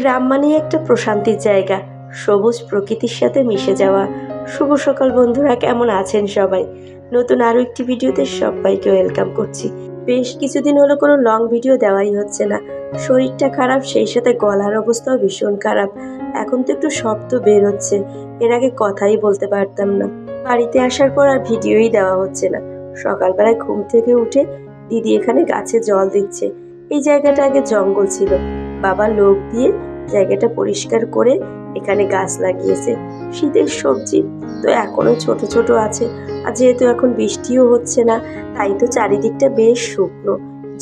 গ্রাম মানেই একটা প্রশান্তির জায়গা, সবুজ প্রকৃতির সাথে মিশে যাওয়া। শুভ সকাল বন্ধুরা, কেমন আছেন সবাই? নতুন আরও একটি ভিডিওতে সবাইকে ওয়েলকাম করছি। বেশ কিছুদিন হলো কোনো লং ভিডিও দেওয়াই হচ্ছে না। শরীরটা খারাপ, সেই সাথে গলার অবস্থাও ভীষণ খারাপ। এখন তো একটু শব্দ বের হচ্ছে, এর আগে কথাই বলতে পারতাম না। বাড়িতে আসার পর আর ভিডিওই দেওয়া হচ্ছে না। সকালবেলায় ঘুম থেকে উঠে দিদি এখানে গাছে জল দিচ্ছে। এই জায়গাটা আগে জঙ্গল ছিল, বাবা লোক দিয়ে জায়গাটা পরিষ্কার করে এখানে গাছ লাগিয়েছে। শীতের সবজি তো এখনো ছোট ছোট আছে, আর যেহেতু এখন বৃষ্টিও হচ্ছে না, তাই তো চারিদিকটা বেশ শুকনো।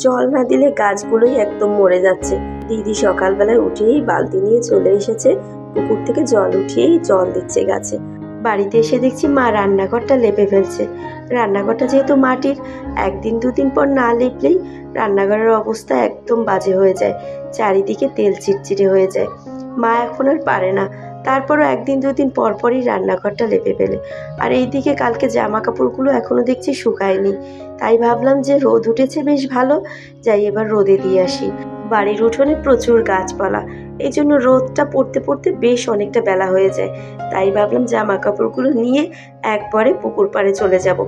জল না দিলে গাছগুলোই একদম মরে যাচ্ছে। দিদি সকালবেলায় উঠেই বালতি নিয়ে চলে এসেছে, পুকুর থেকে জল উঠিয়েই জল দিচ্ছে গাছে। বাড়িতে এসে দেখছি মা রান্নাঘরটা লেপে ফেলছে। রান্নাঘরটা যেহেতু মাটির, একদিন দুদিন পর না লেপলেই রান্নাঘরের অবস্থা একদম বাজে হয়ে যায়, চারিদিকে তেল চিটচিটে হয়ে যায়। মা এখন আর পারে না, তারপরও একদিন দুদিন পর পরই রান্নাঘরটা লেপে ফেলে। আর এইদিকে কালকে জামা কাপড়গুলো এখনো দেখছি শুকায়নি, তাই ভাবলাম যে রোদ উঠেছে বেশ ভালো, যাই এবার রোদে দিয়ে আসি। বাড়ির উঠোনে প্রচুর গাছপালা, এই জন্য রোদটা পড়তে পড়তে বেশ অনেকটা বেলা হয়ে যায়। তাই ভাবলাম জামা কাপড়গুলো নিয়ে একবারে পুকুর পাড়ে চলে যাব।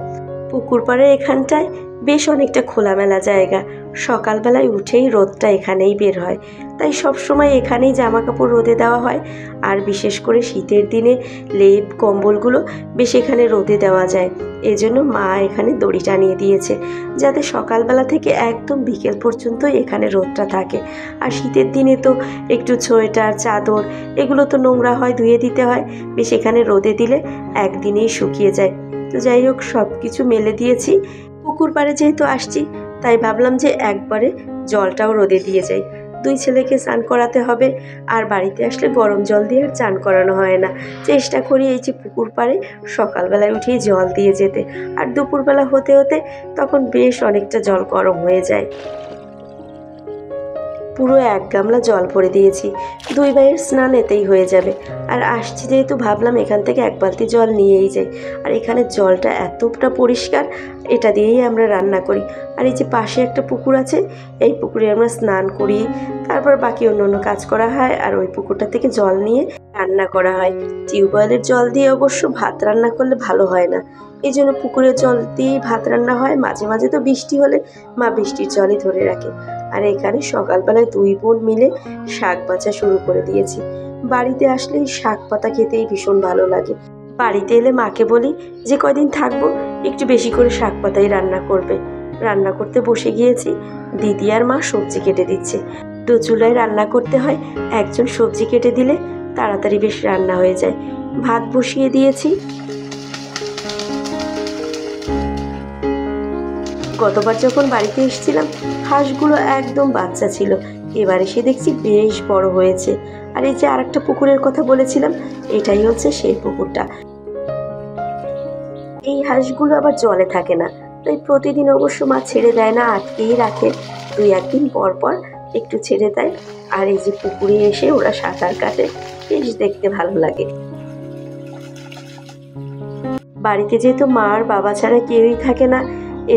পুকুর পাড়ে এখানটায় বেশ অনেকটা খোলামেলা জায়গা, সকালবেলায় উঠেই রোদটা এখানেই বের হয়, তাই সব সময় এখানেই জামা কাপড় রোদে দেওয়া হয়। আর বিশেষ করে শীতের দিনে লেপ কম্বলগুলো বেশ এখানে রোদে দেওয়া যায়। এজন্য মা এখানে দড়ি টানিয়ে দিয়েছে, যাতে সকালবেলা থেকে একদম বিকেল পর্যন্ত এখানে রোদটা থাকে। আর শীতের দিনে তো একটু সোয়েটার চাদর এগুলো তো নোংরা হয়, ধুয়ে দিতে হয়, বেশ এখানে রোদে দিলে একদিনেই শুকিয়ে যায়। তো যাই হোক, সব কিছু মেলে দিয়েছি। পুকুর পাড়ে যেহেতু আসছি, তাই ভাবলাম যে একবারে জলটাও রোদে দিয়ে যাই। দুই ছেলেকে স্নান করাতে হবে, আর বাড়িতে আসলে গরম জল দিয়ে আর চান করানো হয় না। চেষ্টা করি এই যে পুকুর পাড়ে সকালবেলায় উঠেই জল দিয়ে যেতে, আর দুপুরবেলা হতে হতে তখন বেশ অনেকটা জল গরম হয়ে যায়। পুরো এক গামলা জল ভরে দিয়েছি, দুই ভাইয়ের স্নান এতেই হয়ে যাবে। আর আসছি যেহেতু ভাবলাম এখান থেকে এক বালতি জল নিয়েই যাই। আর এখানে জলটা এতটা পরিষ্কার, এটা দিয়েই আমরা রান্না করি। আর এই যে পাশে একটা পুকুর আছে, এই পুকুরে আমরা স্নান করি, তারপর বাকি অন্য অন্য কাজ করা হয়। আর ওই পুকুরটা থেকে জল নিয়ে রান্না করা হয়। টিউবওয়েলের জল দিয়ে অবশ্য ভাত রান্না করলে ভালো হয় না, এই জন্য পুকুরের জল দিয়েই ভাত রান্না হয়। মাঝে মাঝে তো বৃষ্টি হলে মা বৃষ্টির জলই ধরে রাখে। আর এখানে সকালবেলায় দুই বোন মিলে শাক বাছা শুরু করে দিয়েছি। বাড়িতে আসলে শাক পাতা খেতেই ভীষণ ভালো লাগে। বাড়িতে এলে মাকে বলি যে কয়দিন থাকবো একটু বেশি করে শাক পাতাই রান্না করবে। রান্না করতে বসে গিয়েছি, দিদি আর মা সবজি কেটে দিচ্ছে। দু চুলায় রান্না করতে হয়, একজন সবজি কেটে দিলে তাড়াতাড়ি বেশ রান্না হয়ে যায়। ভাত বসিয়ে দিয়েছি। গতবার যখন বাড়িতে এসেছিলাম, হাঁসগুলো একদম বাচ্চা ছিল, এবার এসে দেখছি বেশ বড় হয়েছে। আর এই যে আরেকটা পুকুরের কথা বলেছিলাম, এটাই হচ্ছে সেই পুকুরটা। এই হাঁসগুলো আবার জলে থাকে না, তাই প্রতিদিন অবশ্য মা ছেড়ে দেয় না, আটকেই রাখে। দুই একদিন পর পর একটু ছেড়ে দেয়। আর এই যে পুকুরে এসে ওরা সাঁতার কাটে, বেশ দেখতে ভালো লাগে। বাড়িতে যেহেতু মা আর বাবা ছাড়া কেউই থাকে না,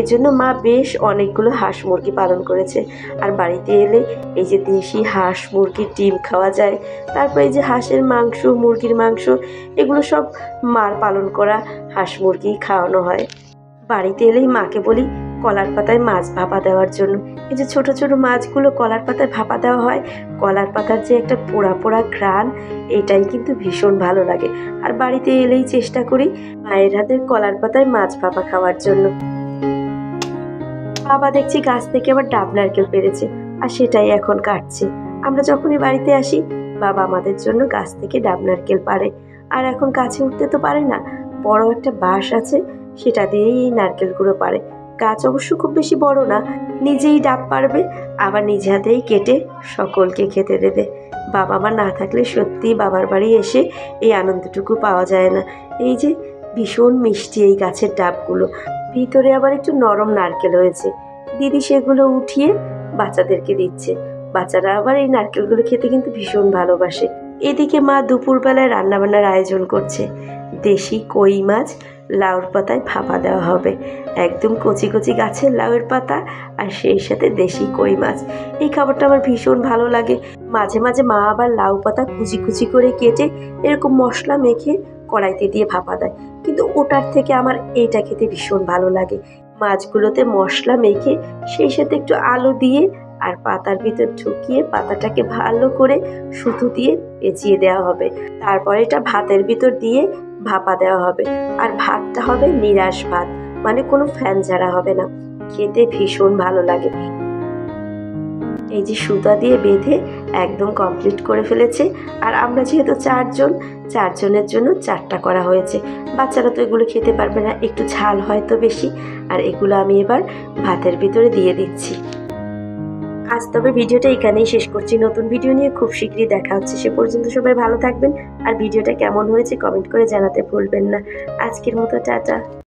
এজন্য মা বেশ অনেকগুলো হাঁস মুরগি পালন করেছে। আর বাড়িতে এলে এই যে দেশি হাঁস মুরগির ডিম খাওয়া যায়, তারপর এই যে হাঁসের মাংস মুরগির মাংস, এগুলো সব মার পালন করা হাঁস মুরগি খাওয়ানো হয়। বাড়িতে এলেই মাকে বলি কলার পাতায় মাছ ভাপা দেওয়ার জন্য। এই যে ছোট ছোট মাছগুলো কলার পাতায় ভাপা দেওয়া হয়, কলার পাতার যে একটা পোড়া পোড়া ঘ্রাণ, এটাই কিন্তু ভীষণ ভালো লাগে। আর বাড়িতে এলেই চেষ্টা করি মায়ের হাতের কলার পাতায় মাছ ভাপা খাওয়ার জন্য। বাবা দেখছি গাছ থেকে আবার ডাব নারকেল পেরেছে, আর সেটাই এখন কাটছে। আমরা যখনই বাড়িতে আসি, বাবা আমাদের জন্য গাছ থেকে ডাব নারকেল পাড়ে। আর এখন গাছে উঠতে তো পারে না, বড় একটা বাঁশ আছে, সেটা দিয়েই এই নারকেলগুলো পাড়ে। গাছ অবশ্য খুব বেশি বড় না, নিজেই ডাব পারবে, আবার নিজে হাতেই কেটে সকলকে খেতে দেবে। বাবা মা না থাকলে সত্যিই বাবার বাড়ি এসে এই আনন্দটুকু পাওয়া যায় না। এই যে ভীষণ মিষ্টি এই গাছের ডাবগুলো, ভিতরে আবার একটু নরম নারকেল হয়েছে। দিদি সেগুলো উঠিয়ে বাচ্চাদেরকে দিচ্ছে, বাচ্চারা আবার এই নারকেলগুলো খেতে কিন্তু ভীষণ ভালোবাসে। এদিকে মা দুপুরবেলায় রান্নাবান্নার আয়োজন করছে। দেশি কই মাছ লাউর পাতায় ভাপা দেওয়া হবে, একদম কচি কচি গাছের লাউয়ের পাতা, আর সেই সাথে দেশি কই মাছ। এই খাবারটা আমার ভীষণ ভালো লাগে। মাঝে মাঝে মা আবার লাউ পাতা কুচি কুচি করে কেটে এরকম মশলা মেখে কড়াইতে দিয়ে ভাপা দেয়, কিন্তু ওটার থেকে আমার এইটা খেতে ভীষণ ভালো লাগে। মাছগুলোতে মশলা মেখে সেই সাথে একটু আলু দিয়ে আর পাতার ভিতর ঢুকিয়ে পাতাটাকে ভালো করে সুতো দিয়ে পেঁচিয়ে দেওয়া হবে। তারপর এটা ভাতের ভিতর দিয়ে ভাপা দেওয়া হবে, আর ভাতটা হবে নিরাশ ভাত, মানে কোনো ফ্যান ঝাড়া হবে না। খেতে ভীষণ ভালো লাগে। এই যে সুতা দিয়ে বেঁধে একদম কমপ্লিট করে ফেলেছে। আর আমরা যেহেতু চারজনের জন্য 4টা করা হয়েছে। বাচ্চারা তো এগুলো খেতে পারবে না, একটু ঝাল হয়তো বেশি। আর এগুলো আমি এবার ভাতের ভিতরে দিয়ে দিচ্ছি। আজ তবে ভিডিওটা এখানেই শেষ করছি। নতুন ভিডিও নিয়ে খুব শীঘ্রই দেখা হচ্ছে। সে পর্যন্ত সবাই ভালো থাকবেন, আর ভিডিওটা কেমন হয়েছে কমেন্ট করে জানাতে ভুলবেন না। আজকের মতো টাটা।